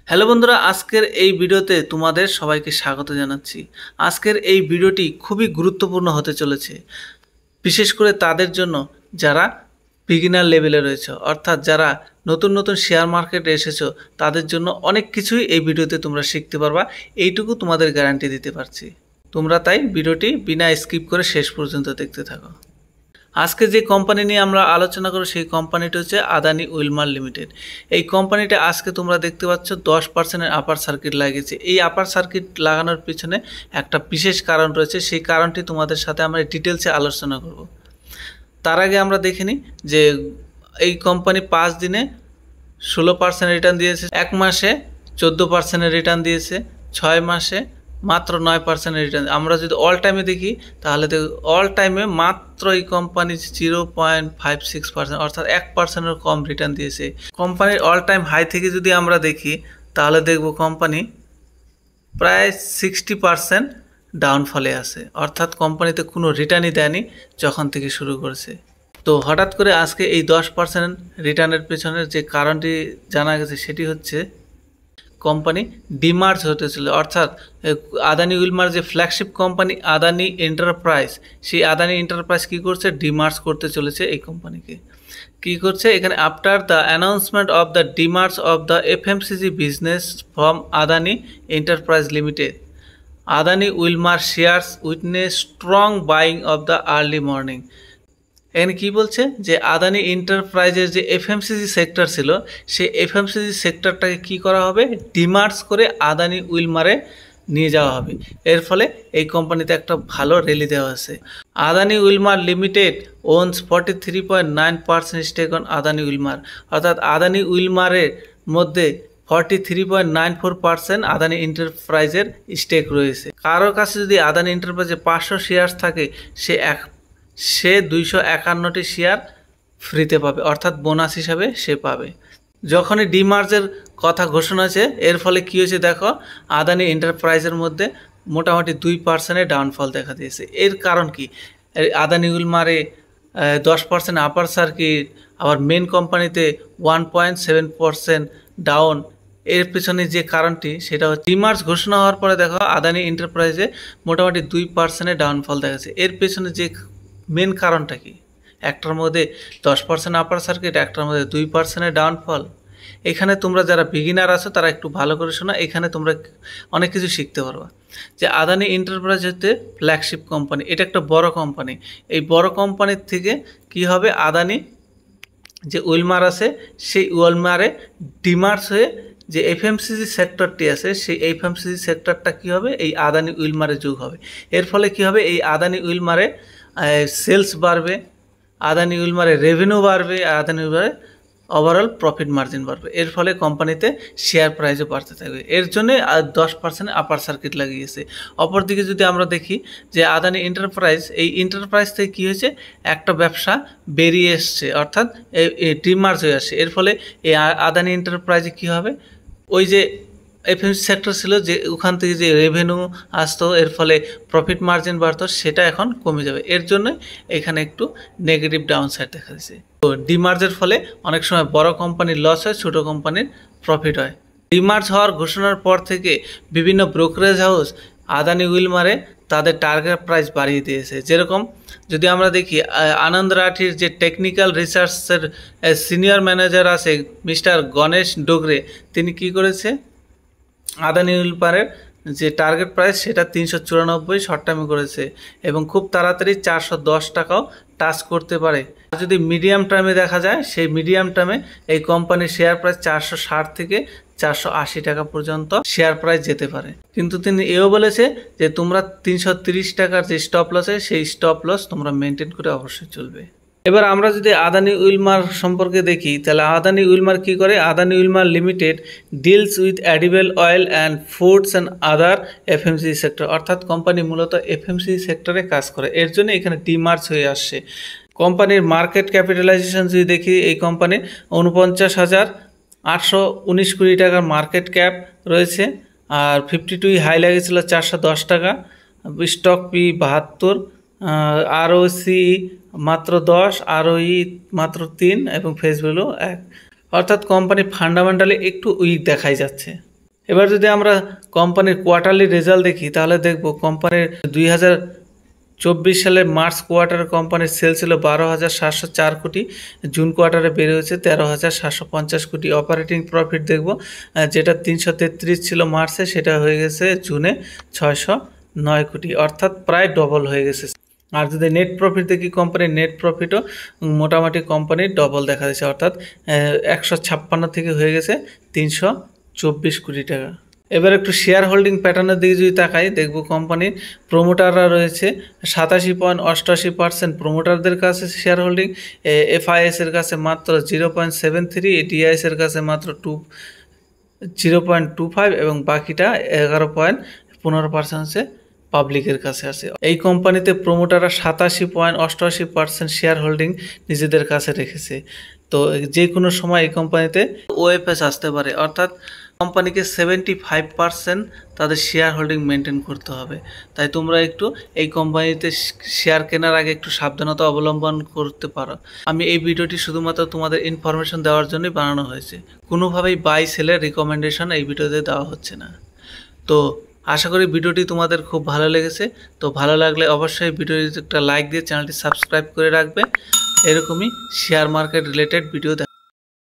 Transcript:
Hello বন্ধুরা, আজকের এই ভিডিওতে তোমাদের সবাইকে স্বাগত জানাচ্ছি। আজকের এই ভিডিওটি খুবই গুরুত্বপূর্ণ হতে চলেছে, বিশেষ করে তাদের জন্য যারা বিগিনার লেভেলে রয়েছে, অর্থাৎ যারা নতুন নতুন শেয়ার মার্কেটে এসেছো তাদের জন্য অনেক কিছুই এই ভিডিওতে তোমরা শিখতে পারবা, এইটুকু তোমাদের গ্যারান্টি দিতে পারছি। তোমরা তাই ভিডিওটি বিনা স্কিপ করে শেষ পর্যন্ত দেখতে থাকো। আজকে যে কোম্পানি নিয়ে আমরা আলোচনা করব সেই কোম্পানিটি হচ্ছে আদানি উইলমার লিমিটেড। এই কোম্পানিটা আজকে তোমরা দেখতে পাচ্ছ 10% আপার সার্কিট লাগিয়েছে। এই আপার সার্কিট লাগানোর পিছনে একটা বিশেষ কারণ রয়েছে, সেই কারণটি তোমাদের সাথে আমরা ডিটেলসে আলোচনা করব। তার আগে আমরা দেখে নিই যে এই কোম্পানি 5 দিনে 16% রিটার্ন দিয়েছে, 1 মাসে 14% রিটার্ন দিয়েছে, 6 মাসে মাত্র 9% রিটার্ন। আমরা যদি অল টাইমে দেখি তাহলে অল টাইমে মাত্র এই কোম্পানি 0.56% অর্থাৎ 1%-এর কম রিটার্ন দিয়েছে। কোম্পানির অল টাইম হাই থেকে যদি আমরা দেখি তাহলে দেখব কোম্পানি প্রায় 60% ডাউনফলে আছে, অর্থাৎ কোম্পানিতে কোনো রিটার্নই দেয়নি যখন থেকে শুরু করেছে। তো হঠাৎ করে আজকে এই 10% রিটার্নের পেছনের যে কারণটি জানা গেছে সেটি হচ্ছে কোম্পানি ডিমার্জ হতেছিল, অর্থাৎ আদানি উইলমার যে ফ্ল্যাগশিপ কোম্পানি আদানি এন্টারপ্রাইজ, সেই আদানি এন্টারপ্রাইজ কী করছে, ডিমার্জ করতে চলেছে এই কোম্পানিকে। কী করছে এখানে, after the announcement of the demerge of the FMCG business from Adani enterprise limited, Adani Wilmar shares witness strong buying of the early morning. এখানে কী বলছে যে আদানি এন্টারপ্রাইজের যে এফএমসিজি সেক্টর ছিল সেই এফএমসিজি সেক্টরটাকে কী করা হবে, ডিমার্জ করে আদানি উইলমারে নিয়ে যাওয়া হবে। এর ফলে এই কোম্পানিতে একটা ভালো র্যালি দেওয়া আছে। Adani Wilmar limited owns 43.9% stake on Adani Wilmar, অর্থাৎ আদানি উইলমারের মধ্যে 43.94% আদানি এন্টারপ্রাইজের স্টেক রয়েছে। কারোর কাছে যদি আদানি এন্টারপ্রাইজে 500 শেয়ার্স থাকে সে 251টি শেয়ার ফ্রিতে পাবে, অর্থাৎ বোনাস হিসাবে সে পাবে। যখনই ডিমার্জের কথা ঘোষণা হয়েছে এর ফলে কী হয়েছে দেখো, আদানি এন্টারপ্রাইজের মধ্যে মোটামুটি 2% ডাউনফল দেখা দিয়েছে। এর কারণ কি, আদানি উইলমারে 10% আপার সার্কিট, আবার মেন কোম্পানিতে 1.7% ডাউন। এর পেছনে যে কারণটি সেটা হচ্ছে ডিমার্জ ঘোষণা হওয়ার পরে দেখো আদানি এন্টারপ্রাইজে মোটামুটি 2% ডাউনফল দেখাচ্ছে। এর পেছনে যে মেন কারণটা কি, একটার মধ্যে 10% আপার সার্কিট, একটার মধ্যে 2% ডাউনফল। এখানে তোমরা যারা বিগিনার আছো তারা একটু ভালো করে শোনো, এখানে তোমরা অনেক কিছু শিখতে পারবা। যে আদানি এন্টারপ্রাইজ হচ্ছে ফ্ল্যাগশিপ কোম্পানি, এটা একটা বড় কোম্পানি। এই বড় কোম্পানির থেকে কি হবে, আদানি যে উইলমার আছে সেই উইলমারে ডিমার্জ হয়ে যে এফএমসিজি সেক্টরটি আছে সেই এফএমসিজি সেক্টরটা কী হবে, এই আদানি উইলমারে যোগ হবে। এর ফলে কী হবে, এই আদানি উইলমারে সেলস বাড়বে, আদানি উইলমারে রেভিনিউ বাড়বে, আদানি উইলমারে ওভারঅল প্রফিট মার্জিন বাড়বে। এর ফলে কোম্পানিতে শেয়ার প্রাইসও বাড়তে থাকবে। এর জন্যে 10% আপার সার্কিট লাগিয়েছে। অপরদিকে যদি আমরা দেখি যে আদানি এন্টারপ্রাইজ, এই এন্টারপ্রাইজ থেকে কী হয়েছে, একটা ব্যবসা বেরিয়ে এসছে, অর্থাৎ ডিমার্জ হয়ে আসছে। এর ফলে এই আদানি এন্টারপ্রাইজে কী হবে, ওই যে এফএমসি সেক্টর ছিল যে ওখান থেকে যে রেভিনিউ আসতো, এর ফলে প্রফিট মার্জিন বাড়তো, সেটা এখন কমে যাবে। এর জন্য এখানে একটু নেগেটিভ ডাউন সাইড দেখা দিয়েছে। তো ডিমার্জের ফলে অনেক সময় বড় কোম্পানির লস হয়, ছোটো কোম্পানির প্রফিট হয়। ডিমার্জ হওয়ার ঘোষণার পর থেকে বিভিন্ন ব্রোকারেজ হাউস আদানি উইলমারে তাদের টার্গেট প্রাইস বাড়িয়ে দিয়েছে। যেরকম যদি আমরা দেখি আনন্দ রাঠির যে টেকনিক্যাল রিসার্চের সিনিয়র ম্যানেজার আছে মিস্টার গণেশ ডোগরে, তিনি কি করেছে, আদানি উইলমারের যে টার্গেট প্রাইস সেটা 394 শর্ট টার্মে করেছে এবং খুব তাড়াতাড়ি 410 টাকাও টাচ করতে পারে। যদি মিডিয়াম টার্মে দেখা যায়, সেই মিডিয়াম টার্মে এই কোম্পানির শেয়ার প্রাইস 460 থেকে 480 টাকা পর্যন্ত শেয়ার প্রাইস যেতে পারে। কিন্তু তিনি এও বলেছে যে তোমরা 330 টাকার যে স্টপ লস আছে সেই স্টপ লস তোমরা মেনটেন করে অবশ্যই চলবে। এবার আমরা যদি আদানি উইলমার সম্পর্কে দেখি তাহলে আদানি উইলমার কী করে, Adani Wilmar limited deals with edible oil and foods and other FMCG sector, অর্থাৎ কোম্পানি মূলত এফএমসিজি সেক্টরে কাজ করে। এর জন্য এখানে ডিমার্জ হয়ে আসছে। কোম্পানির মার্কেট ক্যাপিটালাইজেশন যদি দেখি, এই কোম্পানির 49,819 কোটি টাকার মার্কেট ক্যাপ রয়েছে, আর 52 হাই লাগেছিল 410 টাকা, স্টক পি 72, আরওসি মাত্র 10, আরওই মাত্র 3 এবং ফেস ভ্যালু 1, অর্থাৎ কোম্পানি ফান্ডামেন্টালি একটু উইক দেখাই যাচ্ছে। এবার যদি আমরা কোম্পানির কোয়ার্টারলি রেজাল্ট দেখি তাহলে দেখব কোম্পানির 2024 সালের মার্চ কোয়ার্টারে কোম্পানির সেল ছিল 12,704 কোটি, জুন কোয়ার্টারে বেড়ে হয়েছে 13,750 কোটি। অপারেটিং প্রফিট দেখব, যেটা 333 ছিল মার্চে, সেটা হয়ে গেছে জুনে 609 কোটি, অর্থাৎ প্রায় ডবল হয়ে গেছে। আর যদি নেট প্রফিট দেখি, কোম্পানির নেট প্রফিটও মোটামুটি কোম্পানির ডবল দেখা যাচ্ছে, অর্থাৎ 156 থেকে হয়ে গেছে 324 কোটি টাকা। এবার একটু শেয়ার হোল্ডিং প্যাটার্নের দিকে যদি তাকাই, দেখব কোম্পানির প্রোমোটাররা রয়েছে 87.88%, প্রোমোটারদের কাছে শেয়ার হোল্ডিং। এফআইএস এর কাছে মাত্র 0.73, ডিআইএস এর কাছে মাত্র 0.25 এবং বাকিটা 11.15% হচ্ছে পাবলিকের কাছে আছে। এই কোম্পানিতে প্রোমোটাররা 87.88% শেয়ার হোল্ডিং নিজেদের কাছে রেখেছে। তো যে কোনো সময় এই কোম্পানিতে ওএফএস আসতে পারে, অর্থাৎ কোম্পানিকে 75% তাদের শেয়ার হোল্ডিং মেনটেন করতে হবে। তাই তোমরা একটু এই কোম্পানিতে শেয়ার কেনার আগে একটু সাবধানতা অবলম্বন করতে পারো। আমি এই ভিডিওটি শুধুমাত্র তোমাদের ইনফরমেশন দেওয়ার জন্যই বানানো হয়েছে, কোনোভাবেই বাই সেলের রিকমেন্ডেশন এই ভিডিওতে দেওয়া হচ্ছে না। তো আশা করি ভিডিওটি তোমাদের খুব ভালো লেগেছে। তো ভালো লাগলে অবশ্যই ভিডিওটিতে একটা লাইক দিয়ে চ্যানেলটি সাবস্ক্রাইব করে রাখবে। এরকমই শেয়ার মার্কেট রিলেটেড ভিডিও